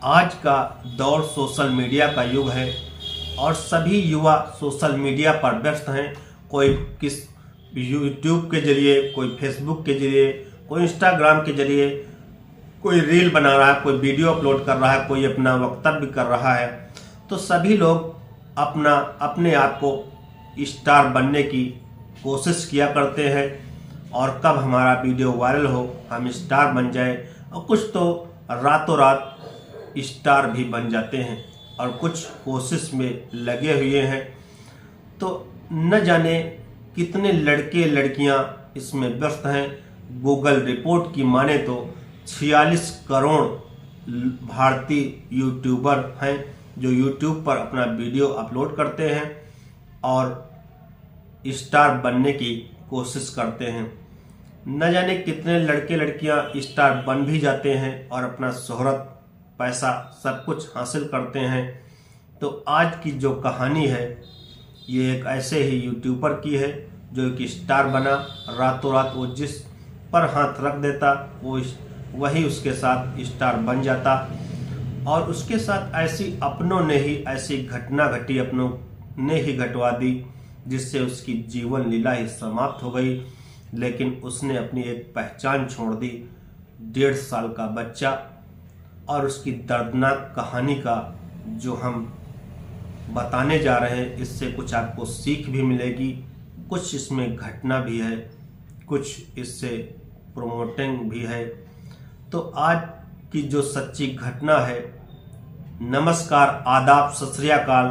आज का दौर सोशल मीडिया का युग है और सभी युवा सोशल मीडिया पर व्यस्त हैं। कोई किस यूट्यूब के जरिए, कोई फेसबुक के जरिए, कोई इंस्टाग्राम के जरिए, कोई रील बना रहा है, कोई वीडियो अपलोड कर रहा है, कोई अपना वक्तव्य कर रहा है। तो सभी लोग अपने आप को स्टार बनने की कोशिश किया करते हैं और कब हमारा वीडियो वायरल हो, हम स्टार बन जाए। और कुछ तो रातों रात स्टार भी बन जाते हैं और कुछ कोशिश में लगे हुए हैं। तो न जाने कितने लड़के लड़कियां इसमें व्यस्त हैं। गूगल रिपोर्ट की माने तो 46 करोड़ भारतीय यूट्यूबर हैं जो यूट्यूब पर अपना वीडियो अपलोड करते हैं और स्टार बनने की कोशिश करते हैं। न जाने कितने लड़के लड़कियां स्टार बन भी जाते हैं और अपना शोहरत, पैसा सब कुछ हासिल करते हैं। तो आज की जो कहानी है ये एक ऐसे ही यूट्यूबर की है जो एक स्टार बना। रातों रात वो जिस पर हाथ रख देता वही उसके साथ स्टार बन जाता। और उसके साथ ऐसी अपनों ने ही ऐसी घटना घटी, अपनों ने ही घटवा दी जिससे उसकी जीवन लीला ही समाप्त हो गई। लेकिन उसने अपनी एक पहचान छोड़ दी, 1.5 साल का बच्चा। और उसकी दर्दनाक कहानी का जो हम बताने जा रहे हैं, इससे कुछ आपको सीख भी मिलेगी, कुछ इसमें घटना भी है, कुछ इससे प्रोमोटिंग भी है। तो आज की जो सच्ची घटना है, नमस्कार, आदाब, सत श्री अकाल।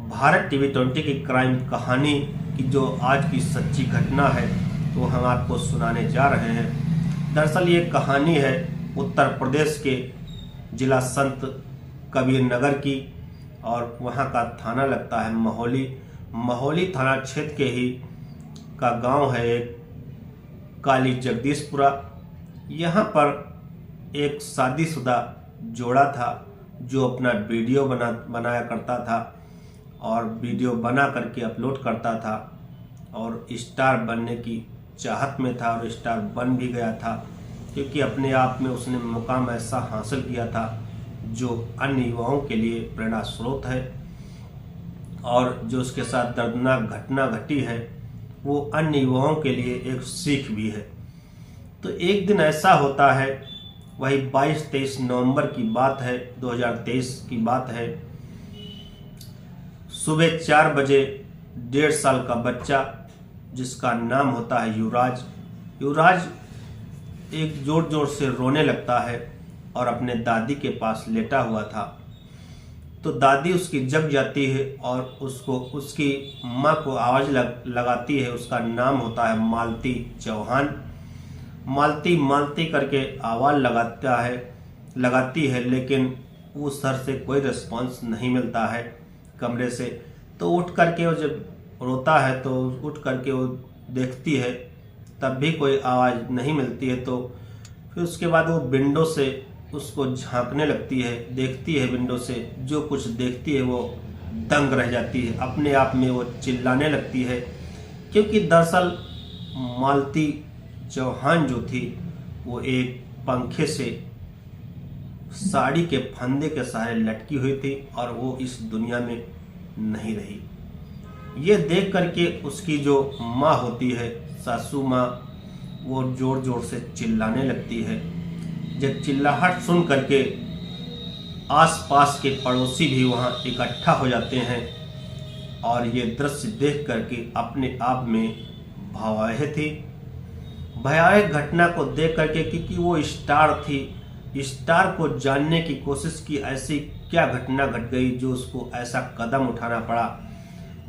भारत टीवी 20 की क्राइम कहानी की जो आज की सच्ची घटना है वो हम आपको सुनाने जा रहे हैं। दरअसल ये कहानी है उत्तर प्रदेश के जिला संत कबीर नगर की और वहाँ का थाना लगता है महोली थाना क्षेत्र के ही का गांव है एक काली जगदीशपुरा। यहाँ पर एक शादीशुदा जोड़ा था जो अपना वीडियो बनाया करता था और वीडियो बना करके अपलोड करता था और स्टार बनने की चाहत में था और स्टार बन भी गया था, क्योंकि अपने आप में उसने मुकाम ऐसा हासिल किया था जो अन्य युवाओं के लिए प्रेरणा स्रोत है। और जो उसके साथ दर्दनाक घटना घटी है वो अन्य युवाओं के लिए एक सीख भी है। तो एक दिन ऐसा होता है, वही 22-23 नवंबर की बात है, 2023 की बात है। सुबह 4 बजे 1.5 साल का बच्चा जिसका नाम होता है युवराज एक जोर जोर से रोने लगता है और अपने दादी के पास लेटा हुआ था। तो दादी उसकी जग जाती है और उसको उसकी माँ को आवाज़ लगाती है। उसका नाम होता है मालती चौहान। मालती करके आवाज़ लगाती है, लेकिन उस सर से कोई रिस्पांस नहीं मिलता है कमरे से। तो उठ करके वो जब रोता है तो उठ करके वो देखती है, तब भी कोई आवाज़ नहीं मिलती है। तो फिर उसके बाद वो विंडो से उसको झांकने लगती है, देखती है विंडो से। जो कुछ देखती है वो दंग रह जाती है, अपने आप में वो चिल्लाने लगती है, क्योंकि दरअसल मालती चौहान जो थी वो एक पंखे से साड़ी के फंदे के सहारे लटकी हुई थी और वो इस दुनिया में नहीं रही। ये देख करके उसकी जो माँ होती है, सासू माँ, वो जोर जोर से चिल्लाने लगती है। जब चिल्लाहट सुन करके आसपास के पड़ोसी भी वहाँ इकट्ठा हो जाते हैं और ये दृश्य देख करके अपने आप में भयावह थी। भयावह घटना को देख करके, क्योंकि वो स्टार थी, स्टार को जानने की कोशिश की, ऐसी क्या घटना घट गई जो उसको ऐसा कदम उठाना पड़ा।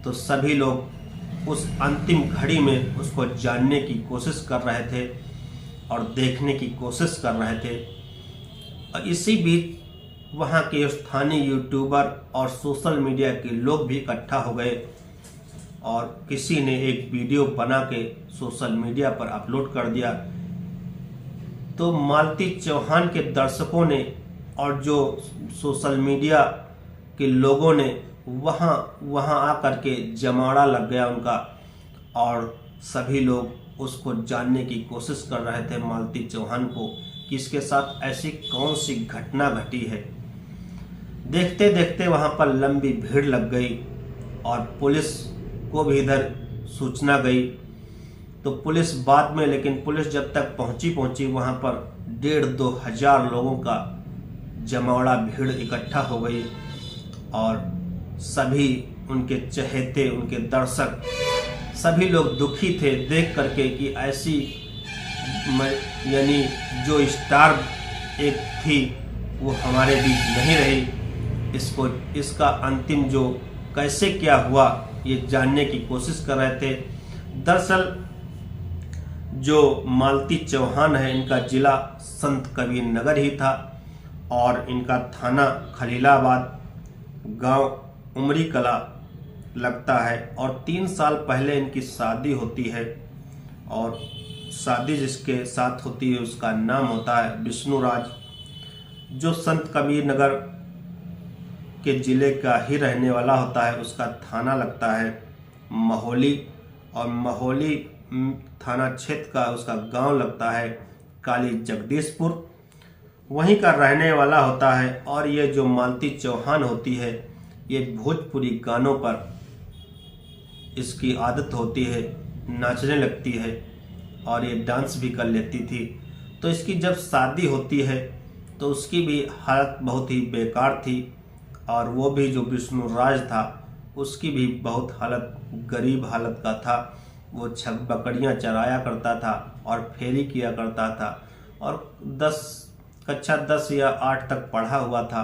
तो सभी लोग उस अंतिम घड़ी में उसको जानने की कोशिश कर रहे थे और देखने की कोशिश कर रहे थे। और इसी बीच वहाँ के स्थानीय यूट्यूबर और सोशल मीडिया के लोग भी इकट्ठा हो गए और किसी ने एक वीडियो बना के सोशल मीडिया पर अपलोड कर दिया। तो मालती चौहान के दर्शकों ने और जो सोशल मीडिया के लोगों ने वहाँ आकर के जमावड़ा लग गया उनका और सभी लोग उसको जानने की कोशिश कर रहे थे मालती चौहान को कि इसके साथ ऐसी कौन सी घटना घटी है। देखते देखते वहां पर लंबी भीड़ लग गई और पुलिस को भी इधर सूचना गई। तो पुलिस बाद में, लेकिन पुलिस जब तक पहुंची वहां पर 1,500-2 हजार लोगों का जमावड़ा भीड़ इकट्ठा हो गई और सभी उनके चहेते, उनके दर्शक, सभी लोग दुखी थे देख करके कि ऐसी यानी जो स्टार एक थी वो हमारे बीच नहीं रही। इसका अंतिम जो कैसे क्या हुआ ये जानने की कोशिश कर रहे थे। दरअसल जो मालती चौहान है, इनका जिला संत कबीर नगर ही था और इनका थाना खलीलाबाद, गांव उमरी कला लगता है। और 3 साल पहले इनकी शादी होती है और शादी जिसके साथ होती है उसका नाम होता है विष्णुराज, जो संत कबीर नगर के जिले का ही रहने वाला होता है। उसका थाना लगता है महोली और महोली थाना क्षेत्र का उसका गांव लगता है काली जगदीशपुर, वहीं का रहने वाला होता है। और ये जो मालती चौहान होती है ये भोजपुरी गानों पर इसकी आदत होती है, नाचने लगती है और ये डांस भी कर लेती थी। तो इसकी जब शादी होती है तो उसकी भी हालत बहुत ही बेकार थी और वो भी जो विष्णुराज था उसकी भी बहुत हालत गरीब हालत का था। वो बकरियां चराया करता था और फेरी किया करता था और कक्षा 10 या 8 तक पढ़ा हुआ था।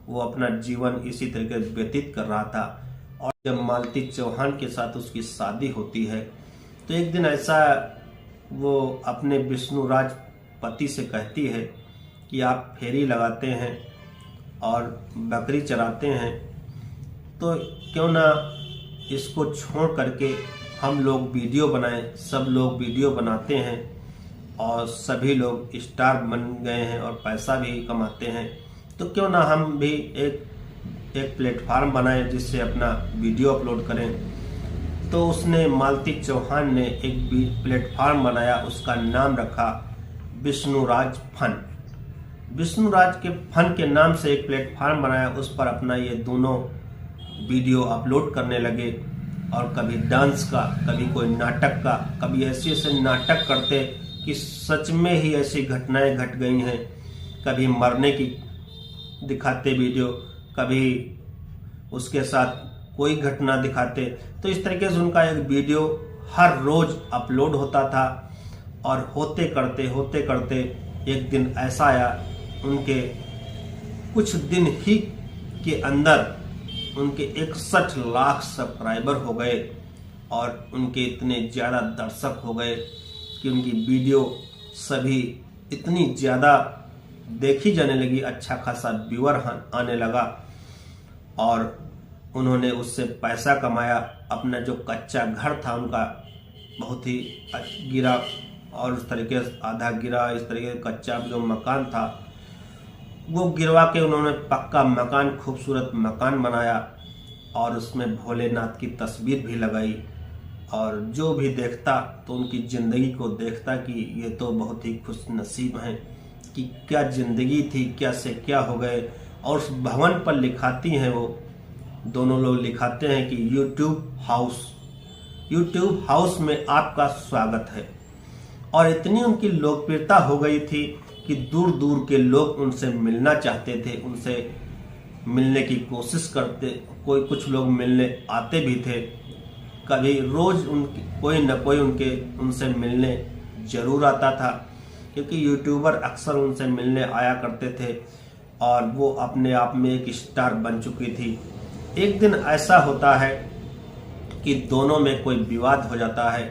वो अपना जीवन इसी तरीके से व्यतीत कर रहा था। और जब मालती चौहान के साथ उसकी शादी होती है तो एक दिन ऐसा वो अपने विष्णुराज पति से कहती है कि आप फेरी लगाते हैं और बकरी चराते हैं तो क्यों ना इसको छोड़ करके हम लोग वीडियो बनाएं। सब लोग वीडियो बनाते हैं और सभी लोग स्टार बन गए हैं और पैसा भी कमाते हैं, तो क्यों ना हम भी एक प्लेटफार्म बनाएं जिससे अपना वीडियो अपलोड करें। तो उसने मालती चौहान ने एक प्लेटफार्म बनाया, उसका नाम रखा विष्णुराज फन। विष्णुराज के फन के नाम से एक प्लेटफार्म बनाया, उस पर अपना ये दोनों वीडियो अपलोड करने लगे और कभी डांस का, कभी कोई नाटक का, कभी ऐसे नाटक करते कि सच में ही ऐसी घटनाएं घट गई हैं। कभी मरने की दिखाते वीडियो, कभी उसके साथ कोई घटना दिखाते। तो इस तरीके से उनका एक वीडियो हर रोज अपलोड होता था और होते करते एक दिन ऐसा आया, उनके कुछ दिन ही के अंदर उनके 61 लाख सब्सक्राइबर हो गए और उनके इतने ज़्यादा दर्शक हो गए कि उनकी वीडियो सभी इतनी ज़्यादा देखी जाने लगी, अच्छा खासा व्यूअर आने लगा और उन्होंने उससे पैसा कमाया। अपना जो कच्चा घर था उनका बहुत ही गिरा और उस तरीके से आधा गिरा, इस तरीके से कच्चा जो मकान था वो गिरवा के उन्होंने पक्का मकान, खूबसूरत मकान बनाया और उसमें भोलेनाथ की तस्वीर भी लगाई। और जो भी देखता तो उनकी ज़िंदगी को देखता कि ये तो बहुत ही खुश नसीब हैं कि क्या ज़िंदगी थी, क्या से क्या हो गए। और उस भवन पर लिखाती हैं, वो दोनों लोग लिखाते हैं कि यूट्यूब हाउस में आपका स्वागत है। और इतनी उनकी लोकप्रियता हो गई थी कि दूर दूर के लोग उनसे मिलना चाहते थे, उनसे मिलने की कोशिश करते, कुछ लोग मिलने आते भी थे। कभी रोज कोई न कोई उनसे मिलने जरूर आता था, क्योंकि यूट्यूबर अक्सर उनसे मिलने आया करते थे और वो अपने आप में एक स्टार बन चुकी थी। एक दिन ऐसा होता है कि दोनों में कोई विवाद हो जाता है।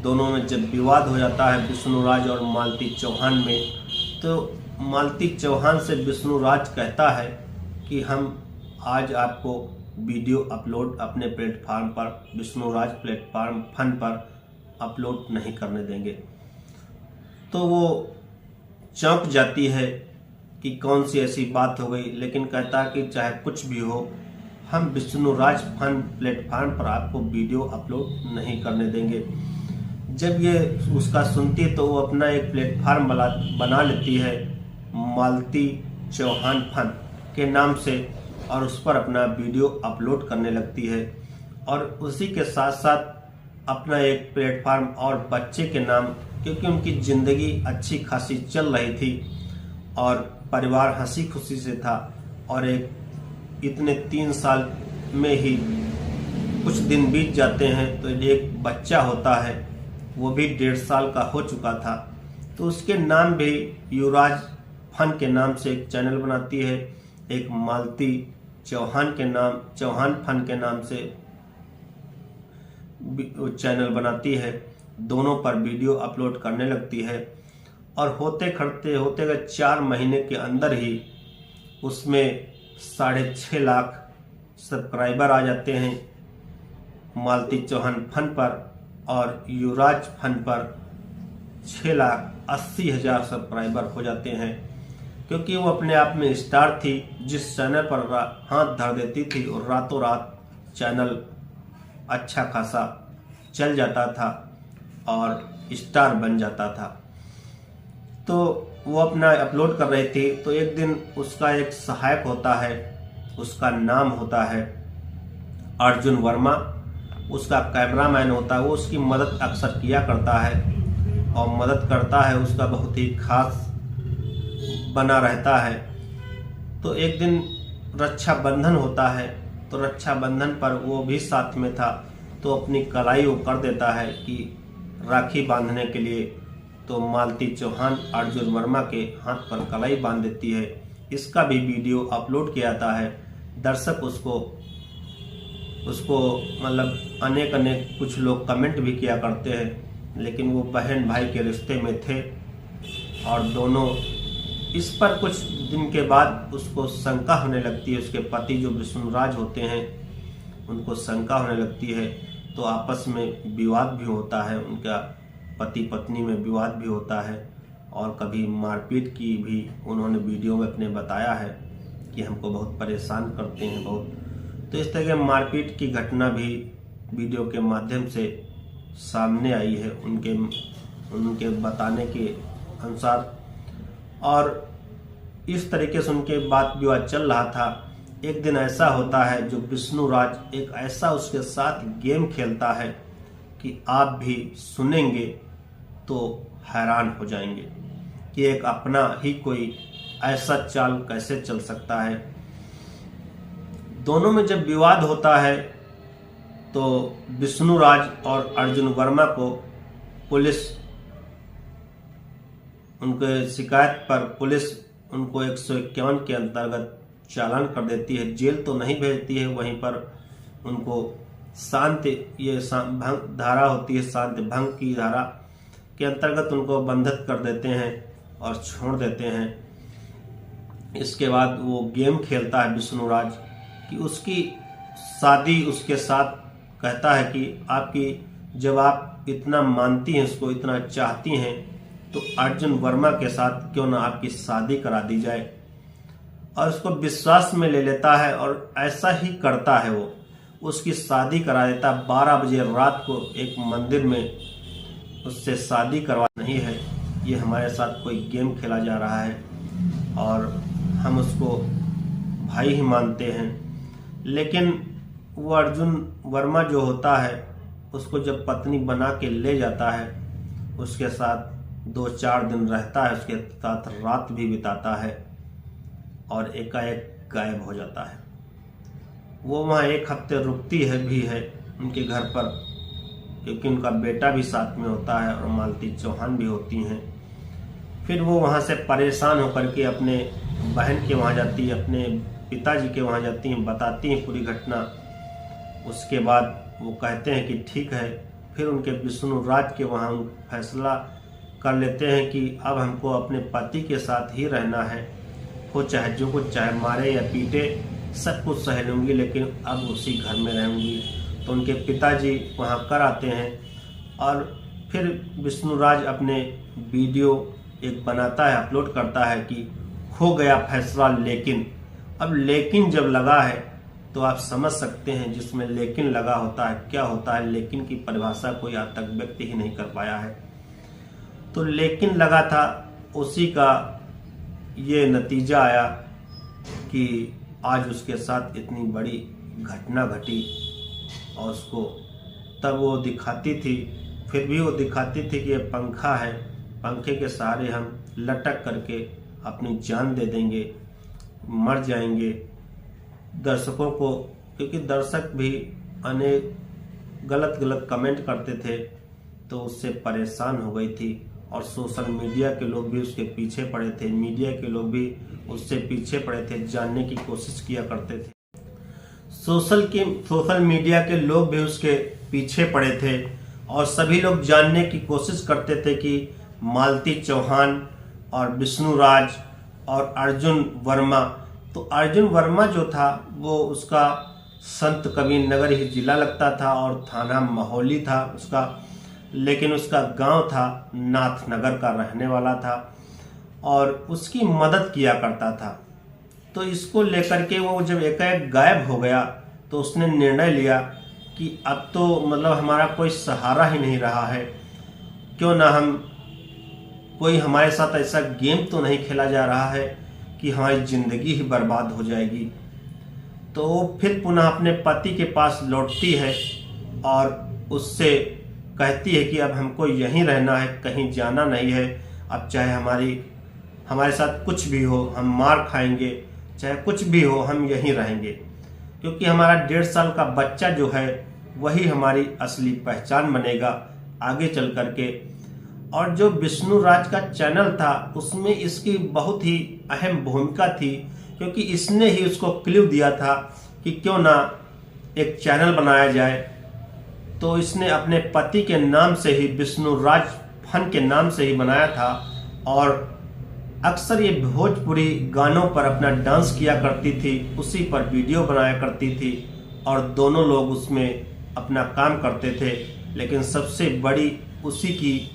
दोनों में जब विवाद हो जाता है विष्णुराज और मालती चौहान में, तो मालती चौहान से विष्णुराज कहता है कि हम आज आपको वीडियो अपलोड अपने प्लेटफार्म पर, विष्णुराज प्लेटफार्म फन पर अपलोड नहीं करने देंगे। तो वो चौंक जाती है कि कौन सी ऐसी बात हो गई, लेकिन कहता है कि चाहे कुछ भी हो, हम विष्णुराज फन प्लेटफार्म पर आपको वीडियो अपलोड नहीं करने देंगे। जब ये उसका सुनती है तो वो अपना एक प्लेटफार्म बना लेती है मालती चौहान फन के नाम से, और उस पर अपना वीडियो अपलोड करने लगती है। और उसी के साथ साथ अपना एक प्लेटफार्म और बच्चे के नाम, क्योंकि उनकी ज़िंदगी अच्छी खासी चल रही थी और परिवार हंसी खुशी से था, और एक इतने 3 साल में ही कुछ दिन बीत जाते हैं तो एक बच्चा होता है, वो भी 1.5 साल का हो चुका था। तो उसके नाम भी युवराज फन के नाम से एक चैनल बनाती है, एक मालती चौहान फन के नाम से चैनल बनाती है। दोनों पर वीडियो अपलोड करने लगती है, और होते 4 महीने के अंदर ही उसमें 6.5 लाख सब्सक्राइबर आ जाते हैं मालती चौहान फन पर, और युवराज फन पर 6,80,000 सब्सक्राइबर हो जाते हैं। क्योंकि वो अपने आप में स्टार थी, जिस चैनल पर हाथ धर देती थी और रातों रात चैनल अच्छा खासा चल जाता था और स्टार बन जाता था। तो वो अपना अपलोड कर रही थी, तो एक दिन उसका एक सहायक होता है, उसका नाम होता है अर्जुन वर्मा, उसका कैमरामैन होता है, वो उसकी मदद अक्सर किया करता है और मदद करता है, उसका बहुत ही खास बना रहता है। तो एक दिन रक्षाबंधन होता है, तो रक्षाबंधन पर वो भी साथ में था, तो अपनी कलाई वो कर देता है कि राखी बांधने के लिए, तो मालती चौहान अर्जुन वर्मा के हाथ पर कलाई बांध देती है। इसका भी वीडियो अपलोड किया जाता है। दर्शक उसको मतलब अनेक कुछ लोग कमेंट भी किया करते हैं, लेकिन वो बहन भाई के रिश्ते में थे, और दोनों इस पर कुछ दिन के बाद उसको शंका होने लगती है। उसके पति जो विष्णुराज होते हैं उनको शंका होने लगती है, तो आपस में विवाद भी होता है, उनका पति पत्नी में विवाद भी होता है, और कभी मारपीट की भी उन्होंने वीडियो में अपने बताया है कि हमको बहुत परेशान करते हैं बहुत। तो इस तरह के मारपीट की घटना भी वीडियो के माध्यम से सामने आई है उनके बताने के अनुसार। और इस तरीके से उनके बात विवाद चल रहा था। एक दिन ऐसा होता है जो विष्णुराज एक ऐसा उसके साथ गेम खेलता है कि आप भी सुनेंगे तो हैरान हो जाएंगे कि एक अपना ही कोई ऐसा चाल कैसे चल सकता है। दोनों में जब विवाद होता है तो विष्णुराज और अर्जुन वर्मा को पुलिस, उनके शिकायत पर पुलिस उनको 151 के अंतर्गत चालान कर देती है। जेल तो नहीं भेजती है, वहीं पर उनको भंग धारा होती है, शांति भंग की धारा के अंतर्गत उनको बंधक कर देते हैं और छोड़ देते हैं। इसके बाद वो गेम खेलता है विष्णुराज कि उसकी शादी उसके साथ, कहता है कि आपकी जब आप इतना मानती हैं, उसको इतना चाहती हैं, तो अर्जुन वर्मा के साथ क्यों ना आपकी शादी करा दी जाए। और उसको विश्वास में ले लेता है और ऐसा ही करता है। वो उसकी शादी करा देता। 12 बजे रात को एक मंदिर में उससे शादी करवा नहीं है, ये हमारे साथ कोई गेम खेला जा रहा है और हम उसको भाई ही मानते हैं। लेकिन वो अर्जुन वर्मा जो होता है उसको जब पत्नी बना के ले जाता है, उसके साथ 2-4 दिन रहता है, उसके साथ रात भी बिताता है और एकाएक गायब हो जाता है। वो वहाँ 1 हफ्ते रुकती है भी है उनके घर पर, क्योंकि उनका बेटा भी साथ में होता है और मालती चौहान भी होती हैं। फिर वो वहाँ से परेशान होकर के अपने बहन के वहाँ जाती है, अपने पिताजी के वहाँ जाती हैं, बताती हैं पूरी घटना। उसके बाद वो कहते हैं कि ठीक है। फिर उनके विष्णुराज के वहाँ फैसला कर लेते हैं कि अब हमको अपने पति के साथ ही रहना है, वो चाहे जो कुछ चाहे मारे या पीटे, सब कुछ सह लूँगी, लेकिन अब उसी घर में रहूँगी। तो उनके पिताजी वहाँ कर आते हैं और फिर विष्णुराज अपने वीडियो एक बनाता है, अपलोड करता है कि हो गया फैसला। लेकिन अब लेकिन जब लगा है तो आप समझ सकते हैं जिसमें लेकिन लगा होता है क्या होता है। लेकिन की परिभाषा कोई आज तक व्यक्ति ही नहीं कर पाया है। तो लेकिन लगा था, उसी का ये नतीजा आया कि आज उसके साथ इतनी बड़ी घटना घटी। और उसको तब वो दिखाती थी, फिर भी वो दिखाती थी कि ये पंखा है, पंखे के सहारे हम लटक करके अपनी जान दे देंगे, मर जाएंगे। दर्शकों को, क्योंकि दर्शक भी अनेक गलत गलत कमेंट करते थे, तो उससे परेशान हो गई थी। और सोशल मीडिया के लोग भी उसके पीछे पड़े थे, मीडिया के लोग भी उससे पीछे पड़े थे, जानने की कोशिश किया करते थे। सोशल मीडिया के लोग भी उसके पीछे पड़े थे और सभी लोग जानने की कोशिश करते थे कि मालती चौहान और विष्णु राज और अर्जुन वर्मा, तो अर्जुन वर्मा जो था वो उसका संत कबीर नगर ही जिला लगता था और थाना महोली था उसका, लेकिन उसका गांव था नाथनगर का रहने वाला था और उसकी मदद किया करता था। तो इसको लेकर के वो जब एकाएक गायब हो गया तो उसने निर्णय लिया कि अब तो मतलब हमारा कोई सहारा ही नहीं रहा है, क्यों ना हम कोई हमारे साथ ऐसा गेम तो नहीं खेला जा रहा है कि हमारी ज़िंदगी ही बर्बाद हो जाएगी। तो वो फिर पुनः अपने पति के पास लौटती है और उससे कहती है कि अब हमको यहीं रहना है, कहीं जाना नहीं है। अब चाहे हमारे साथ कुछ भी हो, हम मार खाएंगे, चाहे कुछ भी हो, हम यहीं रहेंगे, क्योंकि हमारा 1.5 साल का बच्चा जो है वही हमारी असली पहचान बनेगा आगे चल करके। और जो विष्णु राज का चैनल था उसमें इसकी बहुत ही अहम भूमिका थी, क्योंकि इसने ही उसको क्लू दिया था कि क्यों ना एक चैनल बनाया जाए। तो इसने अपने पति के नाम से ही, विष्णु राज फन के नाम से ही बनाया था और अक्सर ये भोजपुरी गानों पर अपना डांस किया करती थी, उसी पर वीडियो बनाया करती थी और दोनों लोग उसमें अपना काम करते थे। लेकिन सबसे बड़ी उसी की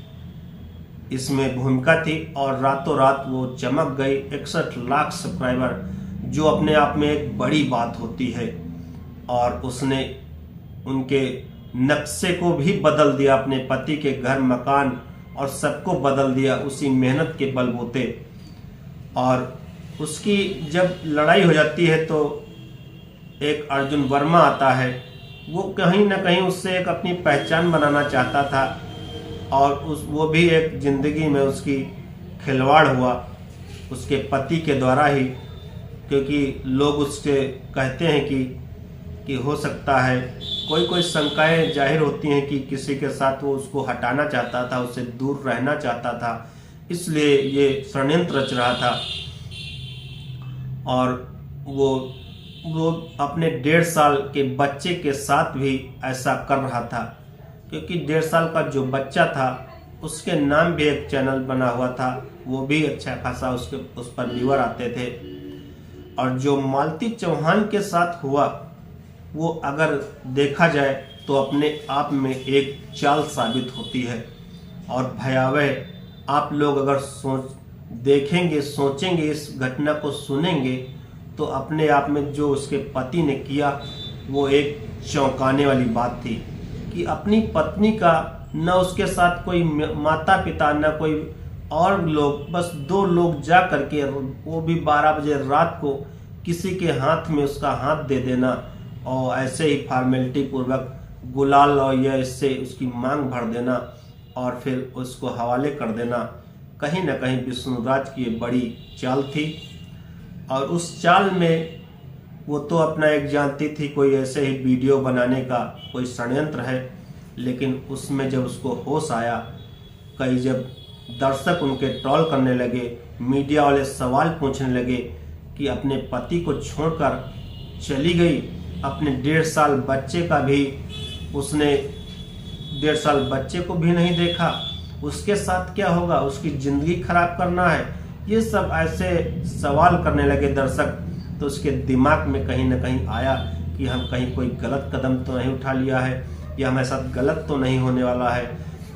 इसमें भूमिका थी और रातों रात वो चमक गई। 61 लाख सब्सक्राइबर, जो अपने आप में एक बड़ी बात होती है। और उसने उनके नक्शे को भी बदल दिया, अपने पति के घर मकान और सबको बदल दिया उसी मेहनत के बलबूते। और उसकी जब लड़ाई हो जाती है तो एक अर्जुन वर्मा आता है, वो कहीं ना कहीं उससे एक अपनी पहचान बनाना चाहता था और वो भी एक ज़िंदगी में उसकी खिलवाड़ हुआ उसके पति के द्वारा ही, क्योंकि लोग उससे कहते हैं कि हो सकता है कोई शंकाएं जाहिर होती हैं कि किसी के साथ वो उसको हटाना चाहता था, उससे दूर रहना चाहता था, इसलिए ये षड्यंत्र रच रहा था। और वो अपने 1.5 साल के बच्चे के साथ भी ऐसा कर रहा था, क्योंकि 1.5 साल का जो बच्चा था उसके नाम भी एक चैनल बना हुआ था, वो भी अच्छा खासा उस पर व्यूअर आते थे। और जो मालती चौहान के साथ हुआ वो अगर देखा जाए तो अपने आप में एक चाल साबित होती है और भयावह। आप लोग अगर देखेंगे, सोचेंगे, इस घटना को सुनेंगे तो अपने आप में जो उसके पति ने किया वो एक चौंकाने वाली बात थी कि अपनी पत्नी का न उसके साथ कोई माता पिता न कोई और लोग, बस 2 लोग जा करके, वो भी 12 बजे रात को, किसी के हाथ में उसका हाथ दे देना और ऐसे ही फॉर्मेलिटी पूर्वक गुलाल और या इससे उसकी मांग भर देना और फिर उसको हवाले कर देना, कहीं ना कहीं विष्णुराज की बड़ी चाल थी। और उस चाल में वो तो अपना एक जानती थी, कोई ऐसे ही वीडियो बनाने का कोई षड्यंत्र है, लेकिन उसमें जब उसको होश आया, कई जब दर्शक उनके ट्रोल करने लगे, मीडिया वाले सवाल पूछने लगे कि अपने पति को छोड़कर चली गई, अपने 1.5 साल बच्चे का भी उसने 1.5 साल बच्चे को भी नहीं देखा, उसके साथ क्या होगा, उसकी ज़िंदगी खराब करना है, ये सब ऐसे सवाल करने लगे दर्शक। तो उसके दिमाग में कहीं ना कहीं आया कि हम कहीं कोई गलत कदम तो नहीं उठा लिया है या हमारे साथ गलत तो नहीं होने वाला है।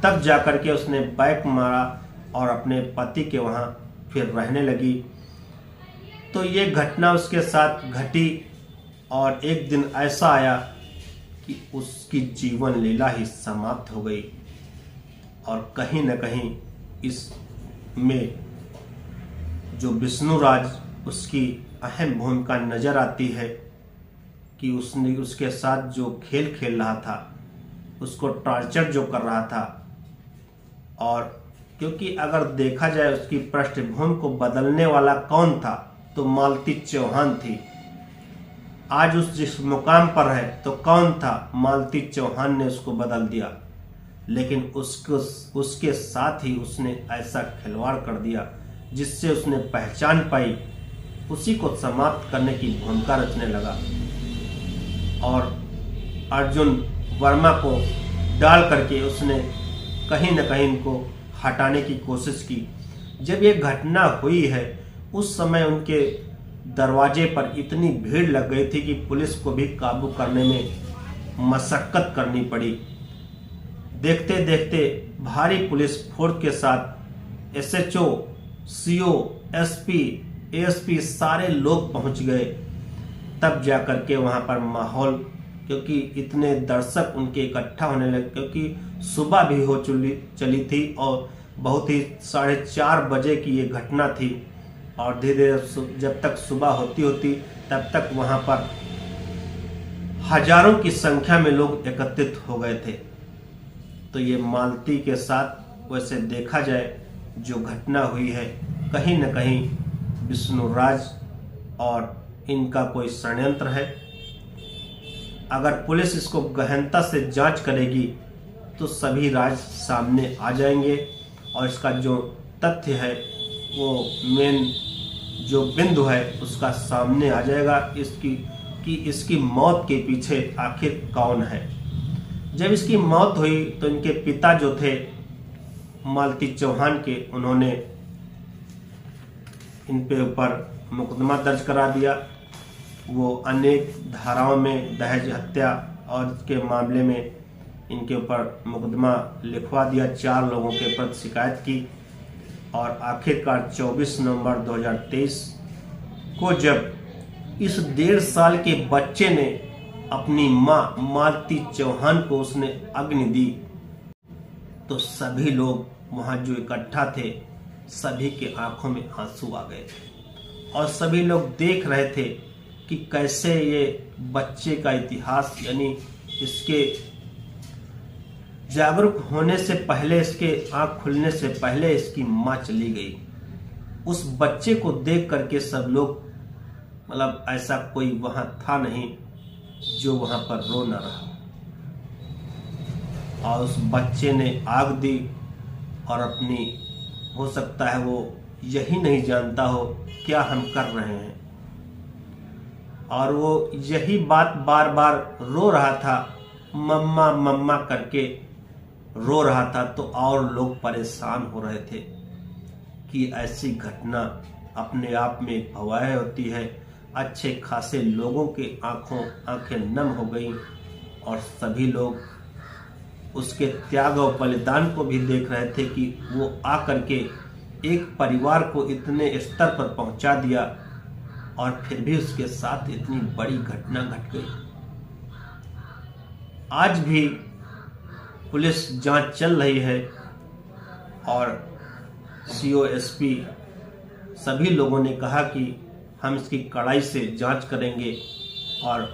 तब जाकर के उसने बैक मारा और अपने पति के वहाँ फिर रहने लगी। तो ये घटना उसके साथ घटी और एक दिन ऐसा आया कि उसकी जीवन लीला ही समाप्त हो गई। और कहीं न कहीं इसमें जो विष्णुराज, उसकी अहम भूमिका नजर आती है कि उसने उसके साथ जो खेल खेल रहा था, उसको टॉर्चर जो कर रहा था। और क्योंकि अगर देखा जाए उसकी पृष्ठभूमि को बदलने वाला कौन था, तो मालती चौहान थी। आज उस जिस मुकाम पर है तो कौन था, मालती चौहान ने उसको बदल दिया। लेकिन उसके साथ ही उसने ऐसा खिलवाड़ कर दिया जिससे उसने पहचान पाई, उसी को समाप्त करने की भूमिका रचने लगा और अर्जुन वर्मा को डाल करके उसने कहीं न कहीं इनको हटाने की कोशिश की। जब ये घटना हुई है उस समय उनके दरवाजे पर इतनी भीड़ लग गई थी कि पुलिस को भी काबू करने में मशक्कत करनी पड़ी। देखते देखते भारी पुलिस फोर्स के साथ एसएचओ, सीओ, एसपी, एएसपी सारे लोग पहुंच गए। तब जाकर के वहां पर माहौल, क्योंकि इतने दर्शक उनके इकट्ठा होने लगे, क्योंकि सुबह भी हो चली थी और बहुत ही 4:30 बजे की ये घटना थी। और धीरे धीरे जब तक सुबह होती तब तक वहां पर हजारों की संख्या में लोग एकत्रित हो गए थे। तो ये मालती के साथ वैसे देखा जाए जो घटना हुई है, कहीं न कहीं विष्णुराज और इनका कोई षड्यंत्र है। अगर पुलिस इसको गहनता से जांच करेगी तो सभी राज सामने आ जाएंगे और इसका जो तथ्य है, वो मेन जो बिंदु है उसका सामने आ जाएगा, इसकी मौत के पीछे आखिर कौन है। जब इसकी मौत हुई तो इनके पिता जो थे मालती चौहान के, उन्होंने इन पे ऊपर मुकदमा दर्ज करा दिया। वो अनेक धाराओं में दहेज हत्या और के मामले में इनके ऊपर मुकदमा लिखवा दिया। 4 लोगों के प्रति शिकायत की और आखिरकार 24 नवंबर 2023 को जब इस 1.5 साल के बच्चे ने अपनी मां मालती चौहान को उसने अग्नि दी, तो सभी लोग वहां जो इकट्ठा थे, सभी के आंखों में आंसू आ गए और सभी लोग देख रहे थे कि कैसे ये बच्चे का इतिहास, यानी इसके जागरूक होने से पहले, इसके आंख खुलने से पहले इसकी मां चली गई। उस बच्चे को देख करके सब लोग, मतलब ऐसा कोई वहां था नहीं जो वहां पर रो न रहा। और उस बच्चे ने आग दी और अपनी, हो सकता है वो यही नहीं जानता हो क्या हम कर रहे हैं, और वो यही बात बार बार रो रहा था, मम्मा मम्मा करके रो रहा था। तो और लोग परेशान हो रहे थे कि ऐसी घटना अपने आप में भयावह होती है। अच्छे खासे लोगों के आंखें नम हो गई और सभी लोग उसके त्याग और बलिदान को भी देख रहे थे कि वो आकर के एक परिवार को इतने स्तर पर पहुंचा दिया और फिर भी उसके साथ इतनी बड़ी घटना घट गई। आज भी पुलिस जांच चल रही है और सीओ, एसपी सभी लोगों ने कहा कि हम इसकी कड़ाई से जांच करेंगे और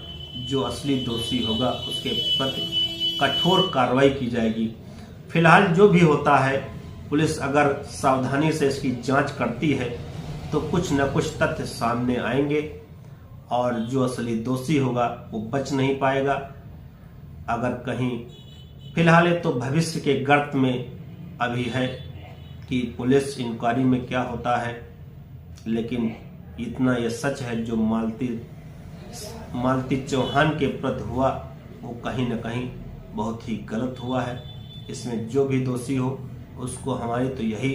जो असली दोषी होगा उसके प्रति कठोर कार्रवाई की जाएगी। फिलहाल जो भी होता है, पुलिस अगर सावधानी से इसकी जांच करती है तो कुछ न कुछ तथ्य सामने आएंगे और जो असली दोषी होगा वो बच नहीं पाएगा। अगर कहीं फिलहाल तो भविष्य के गर्त में अभी है कि पुलिस इंक्वायरी में क्या होता है, लेकिन इतना यह सच है जो मालती चौहान के प्रति हुआ वो कहीं न कहीं बहुत ही गलत हुआ है। इसमें जो भी दोषी हो उसको हमारी तो यही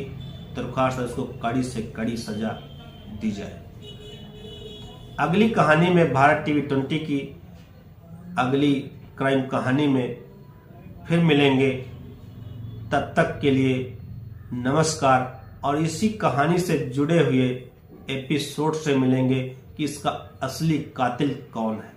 दरख्वास्त है, उसको कड़ी से कड़ी सजा दी जाए। अगली कहानी में भारत टीवी 20 की अगली क्राइम कहानी में फिर मिलेंगे। तब तक के लिए नमस्कार। और इसी कहानी से जुड़े हुए एपिसोड से मिलेंगे कि इसका असली कातिल कौन है।